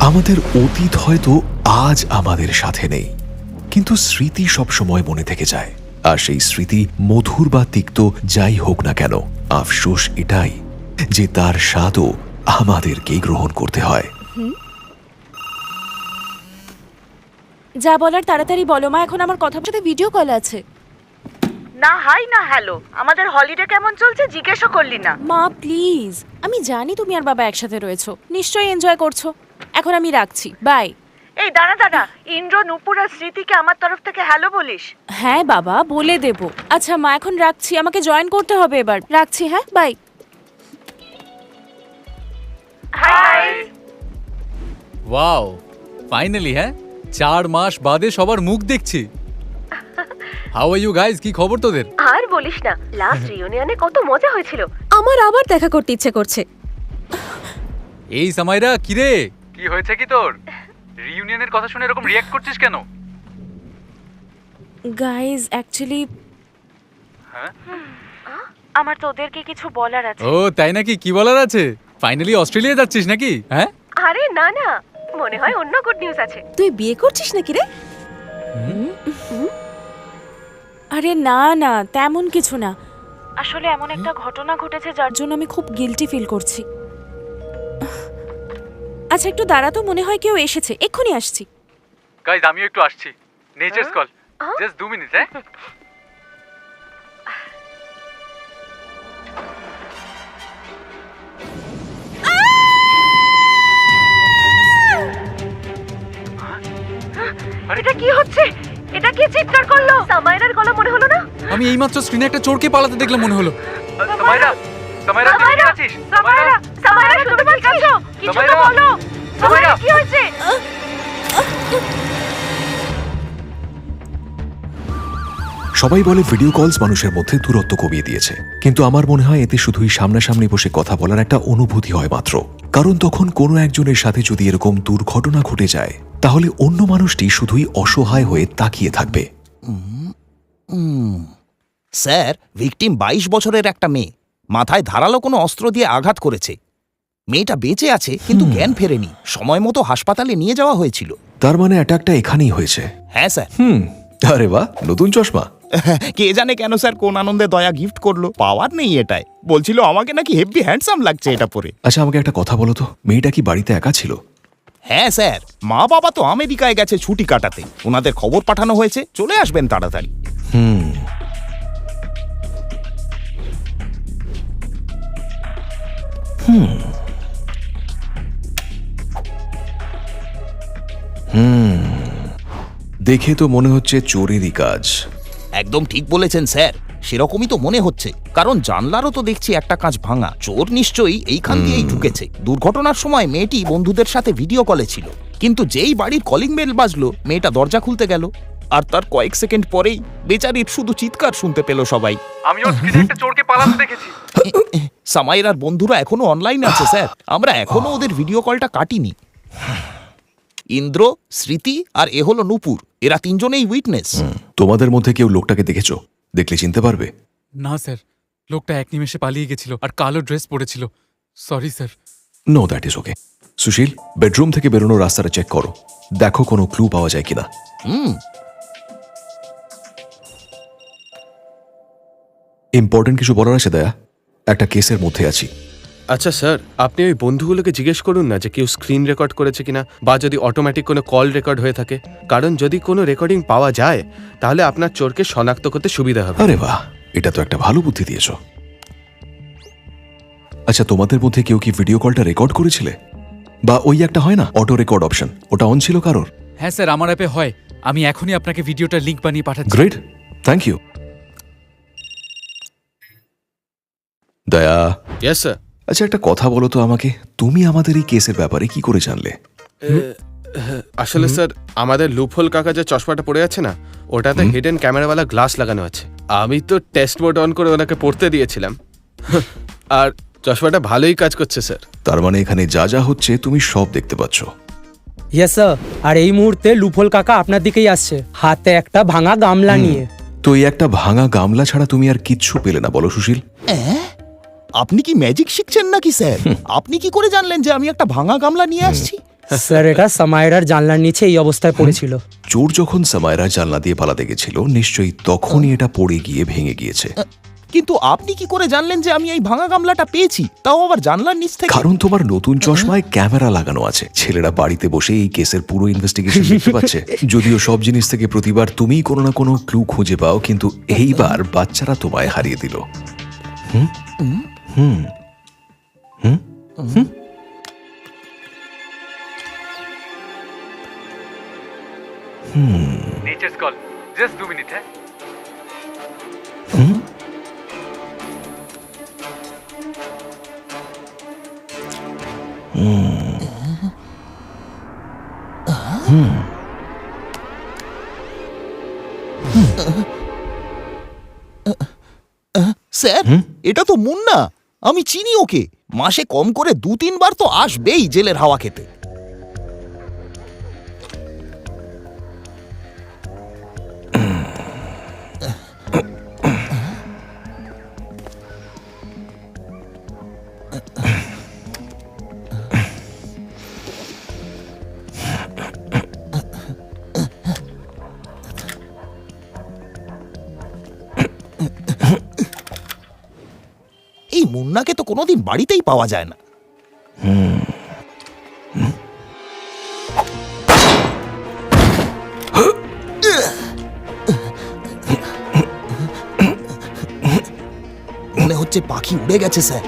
আমাদের অতীত হয়তো আজ আমাদের সাথে নেই, কিন্তু স্মৃতি সবসময় মনে থেকে যায়। আর সেই স্মৃতি মধুর বা তিক্ত যাই হোক না কেন, আফসোস এটাই যে তার স্বাদও আমাদেরকেই গ্রহণ করতে হয়। যা বলার তাড়াতাড়ি বলো মা, এখন আমার কথার সাথে ভিডিও কল আছে। না হাই না হ্যালো, আমাদের হলিডে কেমন চলছে জিজ্ঞেসও করলি না। মা প্লিজ, আমি জানি তুমি আর বাবা একসাথে রয়েছো, নিশ্চয়ই এনজয় করছো। এখন আমি রাখছি, বাই। এই দাঁড়া দাঁড়া, ইন্দ্র, নূপুর আর স্মৃতিকে আমার তরফ থেকে হ্যালো বলিস। হ্যাঁ বাবা, বলে দেব। আচ্ছা মা, এখন রাখছি, আমাকে জয়েন করতে হবে এবার। রাখছি, হ্যাঁ, বাই। হাই। ওয়াও, ফাইনালি হ্যাঁ 4 মাস বাদে সবার মুখ দেখছি। হাউ আর ইউ গাইস, কি খবর তোদের? আর বলিস না, লাস্ট রিউনিয়নে কত মজা হয়েছিল। আমার আবার দেখা করতে ইচ্ছে করছে। এই সামাইরা, কি রে, কি হয়েছে কি তোর? রিউনিয়নের কথা শুনে এরকম রিঅ্যাক্ট করছিস কেন? গাইজ অ্যাকচুয়ালি আমার তোদেরকে কিছু বলার আছে। ও তাই নাকি, কি বলার আছে? ফাইনালি অস্ট্রেলিয়া যাচ্ছিস নাকি? হ্যাঁ, আরে না না, মনে হয় অন্য গুড নিউজ আছে। তুই বিয়ে করছিস নাকি রে? আরে না না, তেমন কিছু না। আসলে এমন একটা ঘটনা ঘটেছে যার জন্য আমি খুব গিল্টি ফিল করছি। আচ্ছা একটু দাঁড়া তো, মনে হয় কেউ এসেছে, এক্ষুনি আসছি। গাইস আমিও একটু আসছি। Nature's call, just 2 minute. হ্যাঁ, এটা কি হচ্ছে? এটা কি চিৎকার করলো? সামাইরার গলা মনে হলো না? আমি এইমাত্র স্ক্রিনে একটা চোরকে পালাতে দেখলাম মনে হলো। সামাইরা, সামাইরা তুই ঠিক আছিস? সামাইরা, সামাইরা শুনতে পাচ্ছ? কিছু তো বলো। সামাইরা কি হয়েছে? সবাই বলে ভিডিও কলস মানুষের মধ্যে দূরত্ব কমিয়ে দিয়েছে, কিন্তু আমার মনে হয় এতে শুধুই সামনাসামনি বসে কথা বলার একটা অনুভূতি হয় মাত্র। কারণ তখন কোনো একজনের সাথে যদি এরকম দুর্ঘটনা ঘটে যায়, তাহলে অন্য মানুষটি শুধুই অসহায় হয়ে তাকিয়ে থাকবে। স্যার, ভিকটিম 22 বছরের একটা মেয়ে, মাথায় ধারালো কোনো অস্ত্র দিয়ে আঘাত করেছে। মেয়েটা বেঁচে আছে কিন্তু জ্ঞান ফেরেনি, সময় মতো হাসপাতালে নিয়ে যাওয়া হয়েছিল। তার মানে অ্যাটাকটা এখানেই হয়েছে? হ্যাঁ স্যার। আরে বাহ, নতুন চশমা। কে জানে কেন স্যার কোন আনন্দে দয়া গিফট করলো, পাওয়ার নেই এটাই। বলছিল আমাকে নাকি হেভি হ্যান্ডসাম লাগছে এটা পরে। আচ্ছা আমাকে একটা কথা বলো তো, মেয়েটা কি বাড়িতে একা ছিল? হ্যাঁ স্যার, মা বাবা তো আমেরিকায় গেছে ছুটি কাটাতে, ওনাদের খবর পাঠানো হয়েছে, চলে আসবেন তাড়াতাড়ি। দেখে তো মনে হচ্ছে চোরেরই কাজ। একদম ঠিক বলেছেন স্যার, সেরকমই তো মনে হচ্ছে, কারণ জানলারও তো দেখছি একটা কাঁচ ভাঙা। চোর নিশ্চয়ই এইখান দিয়েই ঢুকেছে। দুর্ঘটনার সময় মেয়েটি বন্ধুদের সাথে ভিডিও কলে ছিল, কিন্তু যেই বাড়ির কলিং বেল বাজলো মেয়েটা দরজা খুলতে গেল, আর তার কয়েক সেকেন্ড পরেই বেচারির শুধু চিৎকার শুনতে পেল সবাই। আমিও স্ক্রিনে একটা চোরকে পালাতে দেখেছি। সামাইরার বন্ধুরা এখনো অনলাইন আছে স্যার, আমরা এখনো ওদের ভিডিও কলটা কাটিনি। ইন্দ্র, স্মৃতি আর এ হলো নূপুর, এরা 3 জনেই উইটনেস। তোমাদের মধ্যে কেউ লোকটাকে দেখেছো? দেখলে চিনতে পারবে? না স্যার, লোকটা এক নিমেষে পালিয়ে গেছিল আর কালো ড্রেস পরেছিল। Sorry sir. No, that is okay. Sushil, bedroom থেকে বেরোনোর রাস্তাটা চেক করো, দেখো কোনো ক্লু পাওয়া যায় কিনা। ইম্পর্টেন্ট কিছু বলার আছে দয়া? একটা কেসের মধ্যে আছি। আচ্ছা স্যার, আপনি ওই বন্ধুগুলোকে জিজ্ঞেস করুন না যে কেউ স্ক্রিন রেকর্ড করেছে কিনা, বা যদি অটোমেটিক কোনো কল রেকর্ড হয়ে থাকে। কারণ যদি কোনো রেকর্ডিং পাওয়া যায় তাহলে আপনার চোরকে শনাক্ত করতে সুবিধা হবে। আরে বাহ, এটা তো একটা ভালো বুদ্ধি দিয়েছো। আচ্ছা তোমাদের মধ্যে কেউ কি ভিডিও কলটা রেকর্ড করেছিলে? বা ওই একটা হয় না অটো রেকর্ড অপশন, ওটা অন ছিল কারোর? হ্যাঁ স্যার, আমার অ্যাপে হয়। আমি এখনই আপনাকে ভিডিওটার লিংক বানিয়ে পাঠাচ্ছি। Great, thank you. Daya, yes sir. আচ্ছা একটা কথা বলো তো আমাকে, তুমি আমাদের এই কেসের ব্যাপারে কি করে জানলে? আসলে স্যার, আমাদের লুপহোল কাকা যে চশমাটা পড়ে আছে না, ওটাতে হিডেন ক্যামেরাওয়ালা গ্লাস লাগানো আছে। আমি তো টেস্ট মোড অন করে ওনাকে পড়তে দিয়েছিলাম, আর চশমাটা ভালোই কাজ করছে স্যার। তার মানে এখানে যা যা হচ্ছে তুমি সব দেখতে পাচ্ছ? ইয়েস স্যার, আর এই মুহূর্তে লুফল কাকা আপনার দিকেই আসছে, হাতে একটা ভাঙা গামলা নিয়ে। তো এই একটা ভাঙা গামলা ছাড়া তুমি আর কিচ্ছু পেলে না বলো সুশীল? আপনি কি ম্যাজিক শিখছেন নাকি স্যার? আপনি কি করে জানলেন যে আমি একটা ভাঙা গামলা নিয়ে আসছি? স্যার এটা সামায়রার জানলার নিচে এই অবস্থায় পড়েছিল। চোর যখন সামায়রা জানলা দিয়ে পালাতে গেছিল নিশ্চয়ই তখনই এটা পড়ে গিয়ে ভেঙে গিয়েছে। কিন্তু আপনি কি করে জানলেন যে আমি এই ভাঙা গামলাটা পেয়েছি, তাও আবার জানলার নিচ থেকে? কারণ তোমার নতুন চশমায় ক্যামেরা লাগানো আছে। ছেলেরা বাড়িতে বসে এই কেসের পুরো ইনভেস্টিগেশন দেখতে পাচ্ছে। যদিও সব জিনিস থেকে প্রতিবার তুমিই কোনো না কোনো ক্লু খুঁজে পাও, কিন্তু এইবার বাচ্চারা তোমায় হারিয়ে দিল। Nature's call. Just 2 minutes, है? স্যার এটা তো মুন্না, আমি চিনি ওকে। মাসে কম করে 2-3 বার তো আসবেই জেলের হাওয়া খেতে। এই মুন্নাকে তো কোনোদিন বাড়িতেই পাওয়া যায় না। মনে হচ্ছে পাখি উড়ে গেছে স্যার।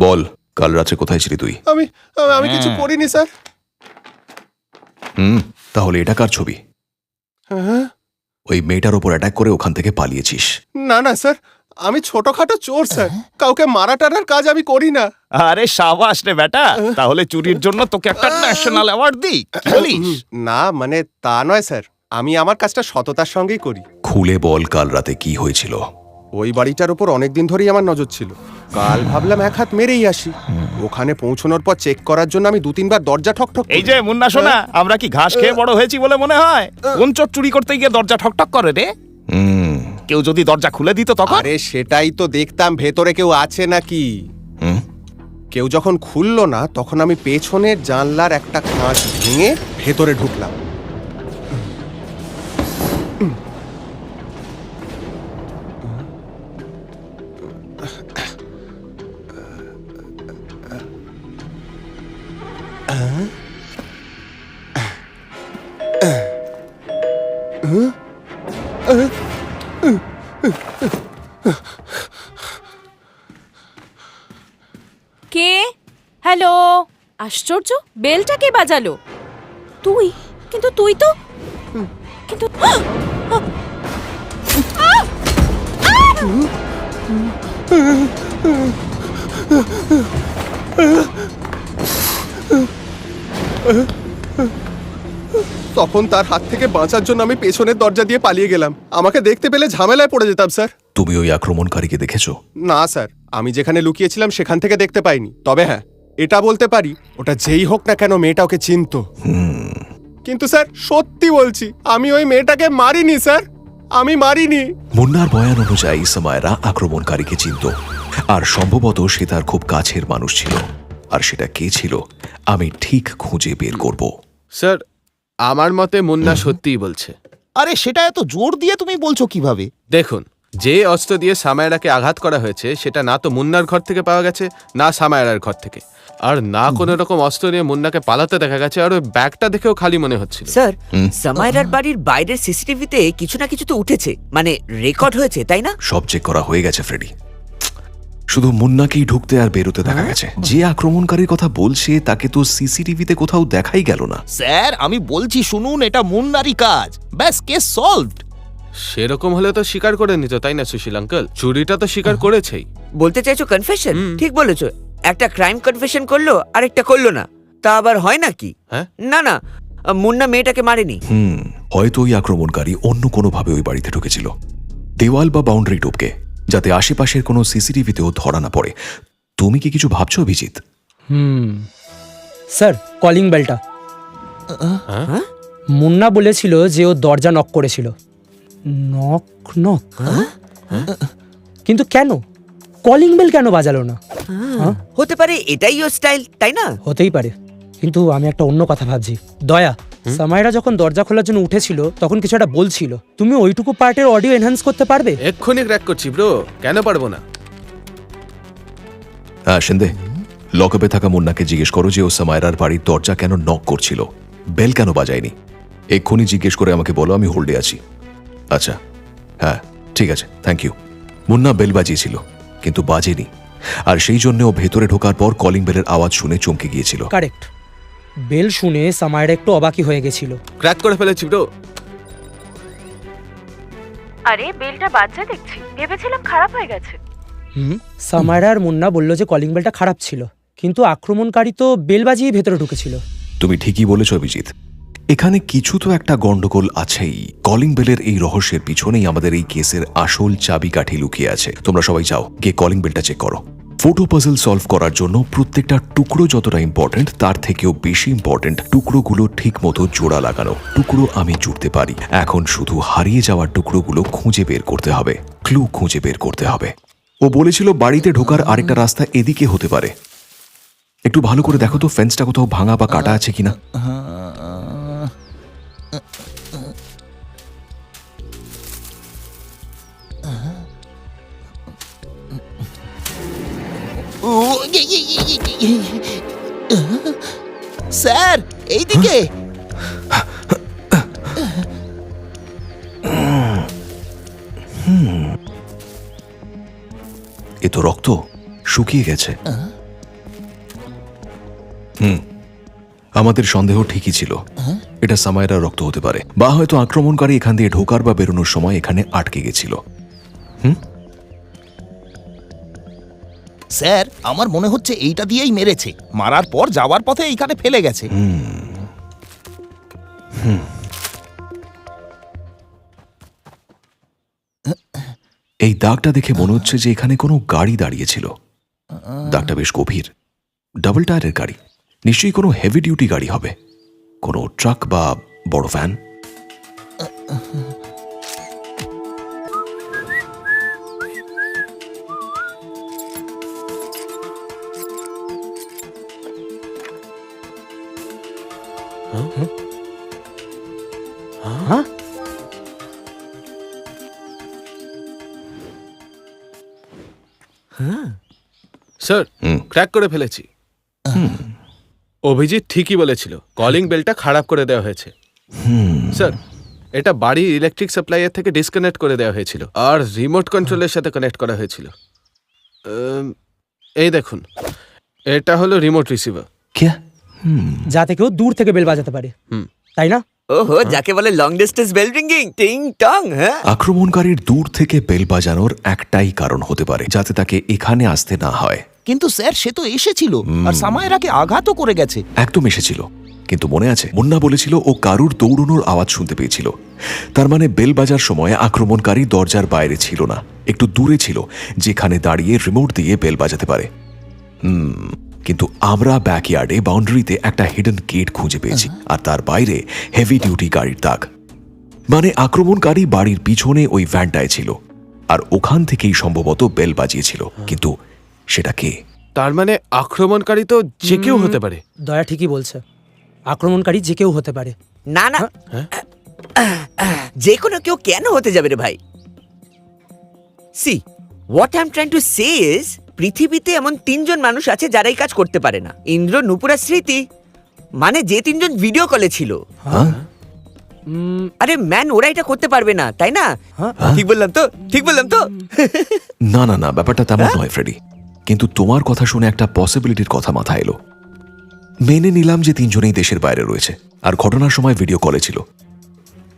বল, কাল রাতে কোথায় ছিলি তুই? আমি আমি কিছু করিনি স্যার। তাহলে এটা কার ছবি? ওই মেয়েটার ওপর অ্যাটাক করে ওখান থেকে পালিয়েছিস? না না স্যার, আমি ছোটখাটো চোর স্যার, কাউকে মারা টারার কাজ আমি করি না। আরে সাবাস রে বেটা, তাহলে চুরির জন্য তোকে একটা ন্যাশনাল অ্যাওয়ার্ড দিই, কি বলিস? না মানে তা নয় স্যার, আমি আমার কাজটা সততার সঙ্গেই করি। খুলে বল, কাল রাতে কি হয়েছিল? ওই বাড়িটার উপর অনেকদিন ধরেই আমার নজর ছিল। কাল ভাবলাম এক হাত মেরেই আসি। ওখানে পৌঁছানোর পর চেক করার জন্য আমি 2-3 বার দরজা ঠকঠক এই যে মুন্না সোনা, আমরা কি ঘাস খেয়ে বড় হয়েছি বলে মনে হয়? কোন চোর চুরি করতে গিয়ে দরজা ঠকঠক করে রে? কেউ যদি দরজা খুলে দিত তখন? আরে সেটাই তো দেখতাম, ভেতরে কেউ আছে নাকি। কেউ যখন খুললো না তখন আমি পেছনের জানলার একটা কাঁচ ভেঙে ভেতরে ঢুকলাম। কে? হ্যালো? আশ্চর্য, বেলটা কে বাজালো? তুই? কিন্তু তুই তো কিন্তু তখন তার হাত থেকে বাঁচার জন্য আমি পেছনের দরজা দিয়ে পালিয়ে গেলাম। আমাকে দেখতে পেলে ঝামেলায় পড়ে যেতাম স্যার। তুমি ওই আক্রমণকারীকে দেখেছো? না স্যার, আমি যেখানে লুকিয়েছিলাম সেখান থেকে দেখতে পাইনি। তবে হ্যাঁ, এটা বলতে পারি ওটা যেই হোক না কেন মেয়েটা ওকে চিনতো। কিন্তু স্যার সত্যি বলছি, আমি ওই মেয়েটাকে মারিনি স্যার, আমি মারিনি। মুন্নার বয়ান অনুযায়ী সামায়রা আক্রমণকারীকে চিনত, আর সম্ভবত সে তার খুব কাছের মানুষ ছিল। আর সেটা কে ছিল আমি ঠিক খুঁজে বের করব। স্যার আমার মতে মুন্না সত্যিই বলছে। আরে সেটা এত জোর দিয়ে তুমি বলছো কিভাবে? দেখুন, যে অস্ত্র দিয়ে সামায়রাকে আঘাত করা হয়েছে সেটা না তো মুন্নার ঘর থেকে পাওয়া গেছে, না সামায়রার ঘর থেকে, আর না কোনো রকম অস্ত্র নিয়ে মুন্নাকে পালাতে দেখা গেছে। আর ওই ব্যাগটা দেখেও খালি মনে হচ্ছিল। স্যার, সামায়রার বাড়ির বাইরের সিসিটিভিতে কিছু না কিছু তো উঠেছে, মানে রেকর্ড হয়েছে, তাই না? সব চেক করা হয়ে গেছে ফ্রেডি। শুধু মুন্নাকেই ঢুকতে আর বেরোতে দেখা গেছে। যে আক্রমণকারীর কথা বলছে তাকে তো সিসিটিভিতে কোথাও দেখাই গেল না। স্যার আমি বলছি শুনুন, এটা মুন্নারই কাজ, ব্যাস কেস সলভড। সেরকম হলে তো স্বীকার করে নিত, তাই না সুশীল আঙ্কেল? চুরিটা তো স্বীকার করেছেই। বলতে চাইছো কনফেশন? ঠিক বলেছো, একটা ক্রাইম কনফেশন করলো আরেকটা করলো না, তা আবার হয় নাকি? হ্যাঁ? না না, মুন্না মেয়েটাকে মারেনি। হয়তো ওই আক্রমণকারী অন্য কোনোভাবে ওই বাড়িতে ঢুকেছিল, দেওয়াল বা বাউন্ডারি টপকে, যাতে আশেপাশের কোনো সিসিটিভিতেও ধরা না পড়ে। তুমি কি কিছু ভাবছো অভিজিৎ? স্যার, কলিং বেলটা। মুন্না বলেছিল যে ও দরজা নক করেছিল। নক নক, কিন্তু কেন? কলিং বেল কেন বাজালো না? হতে পারে এটাই ওর স্টাইল, তাই না? হতেই পারে, কিন্তু আমি একটা অন্য কথা ভাবছি। দয়া, সামাইরা যখন দরজা খোলার জন্য উঠেছিল তখন কিছু একটা বলছিল, তুমি ওইটুকু পার্টের অডিও এনহ্যান্স করতে পারবে? এক্ষুনি ক্র্যাক করছি ব্রো, কেন পারবো না? হ্যাঁ শিন্দে, লকআপে থাকা মুন্নাকে জিজ্ঞেস করো যে ও সামায়রার বাড়ির দরজা কেন নক করছিল, বেল কেন বাজায়নি। এক্ষুনি জিজ্ঞেস করে আমাকে বলো, আমি হোল্ডে আছি। আচ্ছা, হ্যাঁ ঠিক আছে, থ্যাংক ইউ। মুন্না বেল বাজিয়েছিল কিন্তু বাজেনি, আর সেই জন্য ও ভেতরে ঢোকার পর কলিং বেলের আওয়াজ শুনে চমকে গিয়েছিল। কারেক্ট, বেল শুনে সামাইরা একটু অবাকই হয়ে গেছিল। ক্র্যাক করে ফেলেছি ব্রো। আরে বেলটা বাজছে দেখছি, ভেবেছিলাম খারাপ হয়ে গেছে। সামাইরা আর মুন্না বলল যে কলিং বেলটা খারাপ ছিল, কিন্তু আক্রমণকারী তো বেল বাজিয়ে ভেতরে ঢুকেছিল। তুমি ঠিকই বলেছ অভিজিৎ, এখানে কিছু তো একটা গন্ডগোল আছেই। কলিং বেলের এই রহস্যের পিছনেই আমাদের এই কেসের আসল চাবিকাঠি লুকিয়ে আছে। তোমরা সবাই যাও, গিয়ে কলিং বেলটা চেক করো। ফটো পাজল সলভ করার জন্য প্রত্যেকটা টুকরো যতটা ইম্পর্টেন্ট, তার থেকেও বেশি ইম্পর্টেন্ট টুকরোগুলো ঠিক মতো জোড়া লাগানো। টুকরো আমি জুড়তে পারি, এখন শুধু হারিয়ে যাওয়ার টুকরোগুলো খুঁজে বের করতে হবে, ক্লু খুঁজে বের করতে হবে। ও বলেছিল বাড়িতে ঢোকার আরেকটা রাস্তা এদিকে হতে পারে। একটু ভালো করে দেখো তো ফেন্সটা কোথাও ভাঙা বা কাটা আছে কিনা। স্যার এইদিকে। এ তো রক্ত, শুকিয়ে গেছে। আমাদের সন্দেহ ঠিকই ছিল, এটা সামায়রার রক্ত হতে পারে, বা হয়তো আক্রমণকারী এখান দিয়ে ঢোকার বা বেরোনোর সময় এখানে আটকে গেছিল। স্যার আমার মনে হচ্ছে এইটা দিয়েই মেরেছে, মারার পর যাওয়ার পথে এইখানে ফেলে গেছে। এই দাগটা দেখে মনে হচ্ছে যে এখানে কোনো গাড়ি দাঁড়িয়েছিল। দাগটা বেশ গভীর, ডাবল টায়ারের গাড়ি, নিশ্চয়ই কোনো হেভি ডিউটি গাড়ি হবে, কোনো ট্রাক বা বড় ভ্যান। স্যার ক্র্যাক করে ফেলেছি। অভিজিৎ ঠিকই বলেছিল, কলিং বেলটা খারাপ করে দেওয়া হয়েছে। স্যার এটা বাড়ির ইলেকট্রিক সাপ্লাইয়ের থেকে ডিসকানেক্ট করে দেওয়া হয়েছিল, আর রিমোট কন্ট্রোলের সাথে কানেক্ট করা হয়েছিল। এই দেখুন, এটা হলো রিমোট রিসিভার, যাতে কেউ দূর থেকে বেল বাজাতে পারে, তাই না? ওহো, যাকে বলে লং ডিস্টেন্স বেল রিংগিং, টিং টং। হ্যাঁ, আক্রমণকারীর দূর থেকে বেল বাজানোর একটাই কারণ হতে পারে, যাতে তাকে এখানে আসতে না হয়। কিন্তু স্যার সে তো এসেছিল, আর সামায়রাকে আঘাতও করে গেছে। একদম এসেছিল, কিন্তু মনে আছে মুন্না বলেছিল ও কারুর দৌড়ানোর আওয়াজ শুনতে পেয়েছিল। তার মানে বেল বাজার সময় আক্রমণকারী দরজার বাইরে ছিল না, একটু দূরে ছিল, যেখানে দাঁড়িয়ে রিমোট দিয়ে বেল বাজাতে পারে। কিন্তু আমরা ব্যাকইয়ার্ডে বাউন্ডারিতে একটা হিডেন গেট খুঁজে পেয়েছি, আর তার বাইরে হেভি ডিউটি গাড়ির দাগ। মানে আক্রমণকারী বাড়ির পিছনে ওই ভ্যানটায় ছিল, আর ওখান থেকেই সম্ভবত বেল বাজিয়েছিল। কিন্তু সেটা কে? তার মানে আক্রমণকারী তো যে কেউ হতে পারে। দয়া ঠিকই বলছে, আক্রমণকারী যে কেউ হতে পারে। না না, যে কোনো কেউ কেন হতে যাবে রে ভাই? See what I am trying to say is, পৃথিবীতে এমন 3 জন মানুষ আছে যারা এই কাজ করতে পারে না। ইন্দ্র, নূপুর আর স্মৃতি, মানে যে 3 জন ভিডিও কলে ছিল। আরে ম্যান, ওরা এটা করতে পারবে না, তাই না? ঠিক বললাম তো, ঠিক বললাম তো? না না না, ব্যাপারটা তেমন নয় ফ্রেডি। কিন্তু তোমার কথা শুনে একটা পসিবিলিটির কথা মাথায় এলো। মেনে নিলাম যে তিনজনেই দেশের বাইরে রয়েছে আর ঘটনার সময় ভিডিও কলে ছিল,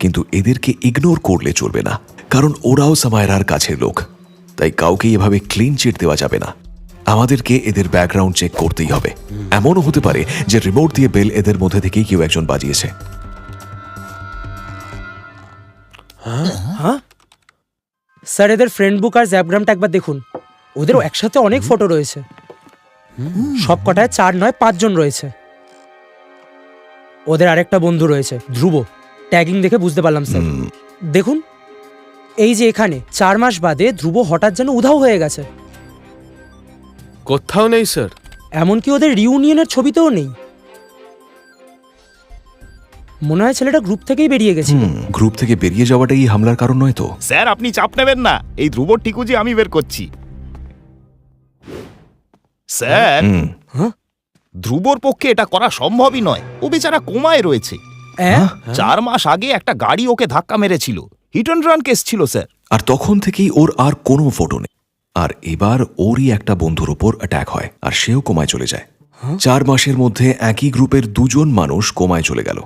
কিন্তু এদেরকে ইগনোর করলে চলবে না, কারণ ওরাও সামায়রার কাছের লোক। তাই কাউকে এভাবে ক্লিন চিট দেওয়া যাবে না। আমাদেরকে এদের ব্যাকগ্রাউন্ড চেক করতেই হবে। এমনও হতে পারে যে রিমোট দিয়ে বেল এদের মধ্যে থেকেই কেউ একজন বাজিয়েছে। স্যার এদের ফ্রেন্ড বুক আর জ্যাপগ্রামটা একবার দেখুন। ওদেরও একসাথে অনেক ফটো রয়েছে। সব কটায় 4 নয় 5 জন রয়েছে। ওদের আরেকটা বন্ধু রয়েছে ধ্রুব, ট্যাগিং দেখে বুঝতে পারলাম স্যার। দেখুন এই যে এখানে 4 মাস বাদে ধ্রুব হঠাৎ যেন উধাও হয়ে গেছে। কোথাও নেই স্যার। এমনকি ওদের রিউনিয়নের ছবিতেও নেই। মনে হয় ছেলেটা গ্রুপ থেকেই বেরিয়ে গেছে। গ্রুপ থেকে বেরিয়ে যাওয়াটাই এই হামলার কারণ নয় তো? স্যার আপনি চাপ নেবেন না, এই ধ্রুবর ঠিকুজি আমি বের করছি। স্যার ধ্রুবর পক্ষে এটা করা সম্ভবই নয়। ও বেচারা কোমায় রয়েছে। 4 মাস আগে একটা গাড়ি ওকে ধাক্কা মেরেছিল। হিট অ্যান্ড রান কেস ছিল স্যার। আর তখন থেকেই ওর আর কোনো ফটো নেই। আর এবার ওরই একটা বন্ধুর ওপর অ্যাটাক হয় আর সেও কোমায় চলে যায়। 4 মাসের মধ্যে একই গ্রুপের 2 জন মানুষ কোমায় চলে গেল।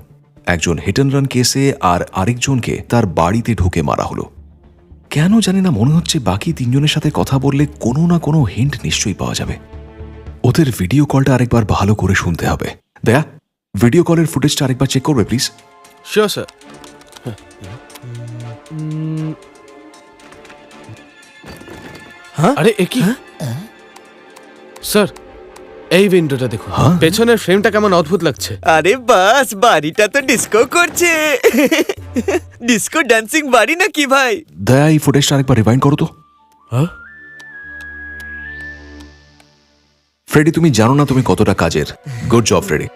একজন হিট অ্যান্ড রান কেসে আর আরেকজনকে তার বাড়িতে ঢুকে মারা হলো। কেন জানি না মনে হচ্ছে বাকি 3 জনের সাথে কথা বললে কোনো না কোনো হিন্ট নিশ্চয়ই পাওয়া যাবে। ওদের ভিডিও কলটা আরেকবার ভালো করে শুনতে হবে। দয়া, ভিডিও কলের ফুটেজটা আরেকবার চেক করবে প্লিজ? Sure sir. আরে এ কি স্যার, এই উইন্ডোটা দেখুন। পেছনের ফ্রেমটা কেমন অদ্ভুত লাগছে। আরে বাস, বাড়িটা তো ডিস্কো করছে। ডিস্কো ডান্সিং বাড়ি নাকি ভাই? দয়া, এই ফুটেজটা আরেকবার রিভাইন্ড করো তো। ফ্রেডি, তুমি জানো না তুমি কতটা কাজের। Good job Freddy.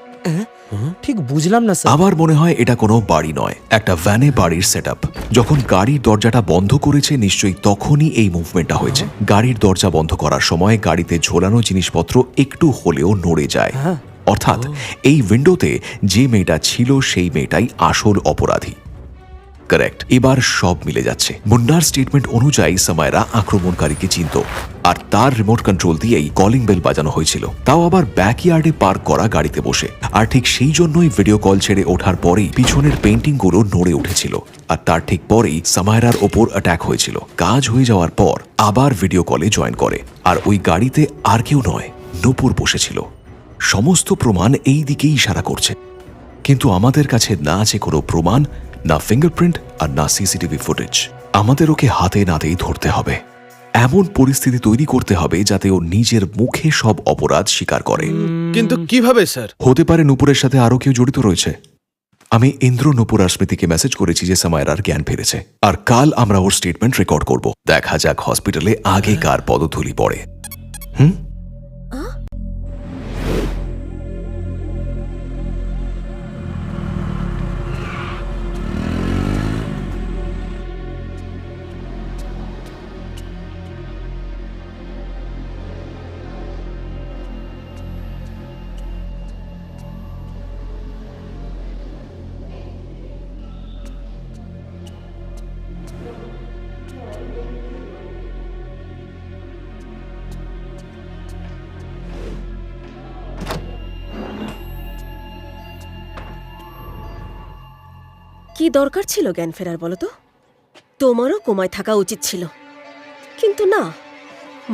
ঠিক বুঝলাম না স্যার। আবার মনে হয় এটা কোনো বাড়ি নয়, একটা ভ্যানে বাড়ির সেটআপ। যখন গাড়ির দরজাটা বন্ধ করেছে নিশ্চয়ই তখনই এই মুভমেন্টটা হয়েছে। গাড়ির দরজা বন্ধ করার সময় গাড়িতে ঝোলানো জিনিসপত্র একটু হলেও নড়ে যায়। অর্থাৎ এই উইন্ডোতে যে মেয়েটা ছিল সেই মেয়েটাই আসল অপরাধী। কারেক্ট। এবার সব মিলে যাচ্ছে। মুন্নার স্টেটমেন্ট অনুযায়ী সামায়রা আক্রমণকারীকে চিনত আর তার রিমোট কন্ট্রোল দিয়েই কলিং বেল বাজানো হয়েছিল, তাও আবার ব্যাকইয়ার্ডে পার্ক করা গাড়িতে বসে। আর ঠিক সেই জন্যই ভিডিও কল ছেড়ে ওঠার পরেই পিছনের পেইন্টিং গুলো নড়ে উঠেছিল আর তার ঠিক পরেই সামায়রার ওপর অ্যাটাক হয়েছিল। কাজ হয়ে যাওয়ার পর আবার ভিডিও কলে জয়েন করে আর ওই গাড়িতে আর কেউ নয়, নূপুর বসেছিল। সমস্ত প্রমাণ এই দিকেই ইশারা করছে, কিন্তু আমাদের কাছে না আছে কোনো প্রমাণ, না ফিঙ্গারপ্রিন্ট আর না সিসিটিভি ফুটেজ। আমাদের ওকে হাতে নাতেই ধরতে হবে। এমন পরিস্থিতি তৈরি করতে হবে যাতে ও নিজের মুখে সব অপরাধ স্বীকার করে। কিন্তু কিভাবে স্যার? হতে পারে নূপুরের সাথে আরো কেউ জড়িত রয়েছে। আমি ইন্দ্র, নূপুর আর স্মৃতিকে মেসেজ করেছি যে সামায়রার জ্ঞান ফিরেছে আর কাল আমরা ওর স্টেটমেন্ট রেকর্ড করব। দেখা যাক হসপিটালে আগে কার পদধূলি পড়ে। কি দরকার ছিল জ্ঞান ফেরার বলো তো? তোমারও কোমায় থাকা উচিত ছিল, কিন্তু না,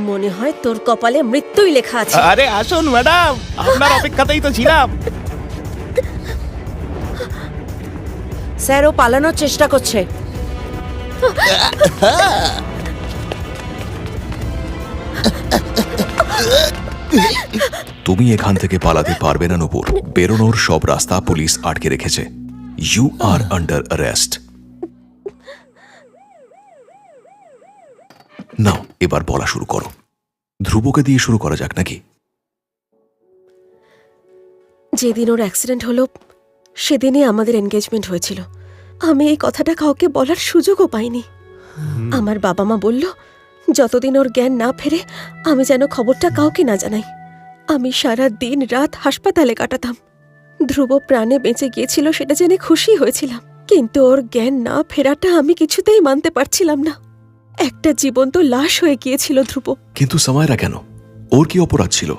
মনে হয় তোর কপালে মৃত্যুই লেখা আছে। আরে আসুন ম্যাডাম, আপনার অপেক্ষাতেই তো ছিলাম। স্যার, ও পালানোর চেষ্টা করছে। তুমি এখান থেকে পালাতে পারবে না নূপুর। বেরোনোর সব রাস্তা পুলিশ আটকে রেখেছে। You are under arrest. নাও, এবার বলা শুরু করো। ধ্রুবকে দিয়ে শুরু করা যাক নাকি? যেদিন ওর অ্যাক্সিডেন্ট হলো সেদিনই আমাদের এনগেজমেন্ট হয়েছিল। আমি এই কথাটা কাউকে বলার সুযোগও পাইনি। আমার বাবা মা বলল যতদিন ওর জ্ঞান না ফেরে আমি যেন খবরটা কাউকে না জানাই। আমি সারা দিন রাত হাসপাতালে কাটাতাম। ধ্রুব প্রাণে বেঁচে গিয়েছিল সেটা জেনে খুশি হয়েছিলাম, কিন্তু ওর জ্ঞান না ফেরাটা আমি কিছুতেই মানতে পারছিলাম না। একটা জীবন্ত লাশ হয়ে গিয়েছিল ধ্রুব। কিন্তু সামায়রা কেন? ওর কি অপরাধ ছিল?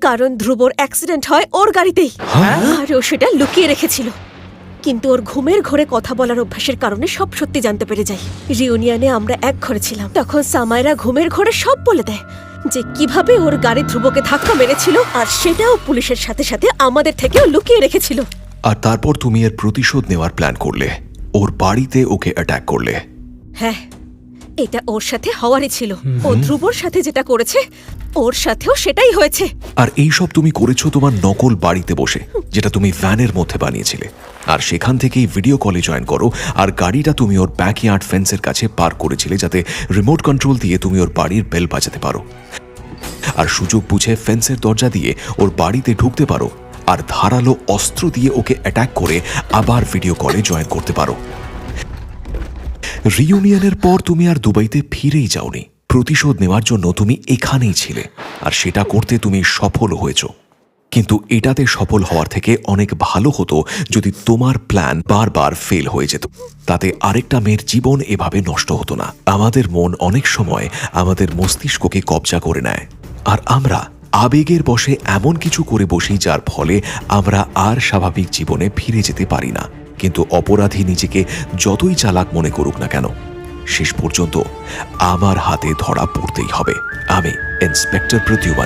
কারণ ধ্রুবর অ্যাক্সিডেন্ট হয় ওর গাড়িতেই, আর ও সেটা লুকিয়ে রেখেছিল। কিন্তু ওর ঘুমের ঘরে কথা বলার অভ্যাসের কারণে সব সত্যি জানতে পেরে যাই। রিউনিয়নে আমরা এক ঘরে ছিলাম, তখন সামাইরা ঘুমের ঘরে সব বলে দেয় যে কিভাবে ওর গাড়ি ধ্রুবকে ধাক্কা মেরেছিল, আর সেটাও পুলিশের সাথে সাথে আমাদের থেকেও লুকিয়ে রেখেছিল। আর তারপর তুমি এর প্রতিশোধ নেওয়ার প্ল্যান করলে, ওর বাড়িতে ওকে অ্যাটাক করলে। হ্যাঁ, এটা ওর সাথে হওয়ারই ছিল। ও ধ্রুবর সাথে যেটা করেছে ওর সাথেও সেটাই হয়েছে। আর এই সব তুমি করেছো তোমার নকল বাড়িতে বসে, যেটা তুমি ভ্যানের মধ্যে বানিয়েছিলে। আর সেখান থেকেই ভিডিও কলে জয়েন করো, আর গাড়িটা তুমি ওর ব্যাকইয়ার্ড ফেন্সের কাছে পার্ক করেছিলে, যাতে রিমোট কন্ট্রোল দিয়ে তুমি ওর বাড়ির বেল বাজাতে পারো, আর সুযোগ বুঝে ফেন্সের দরজা দিয়ে ওর বাড়িতে ঢুকতে পারো, আর ধারালো অস্ত্র দিয়ে ওকে অ্যাটাক করে আবার ভিডিও কলে জয়েন করতে পারো। রিউনিয়নের পর তুমি আর দুবাইতে ফিরেই যাওনি। প্রতিশোধ নেওয়ার জন্য তুমি এখানেই ছিলে, আর সেটা করতে তুমি সফল হয়েছ। কিন্তু এটাতে সফল হওয়ার থেকে অনেক ভালো হতো যদি তোমার প্ল্যান বারবার ফেল হয়ে যেত। তাতে আরেকটা মেয়ের জীবন এভাবে নষ্ট হতো না। আমাদের মন অনেক সময় আমাদের মস্তিষ্ককে কবজা করে নেয়, আর আমরা আবেগের বশে এমন কিছু করে বসি যার ফলে আমরা আর স্বাভাবিক জীবনে ফিরে যেতে পারি না। কিন্তু অপরাধী নিজেকে যতই চালাক মনে করুক না কেন, শেষ পর্যন্ত আমার হাতে ধরা পড়তেই হবে। আমি ইন্সপেক্টর প্রদ্যুম্ন।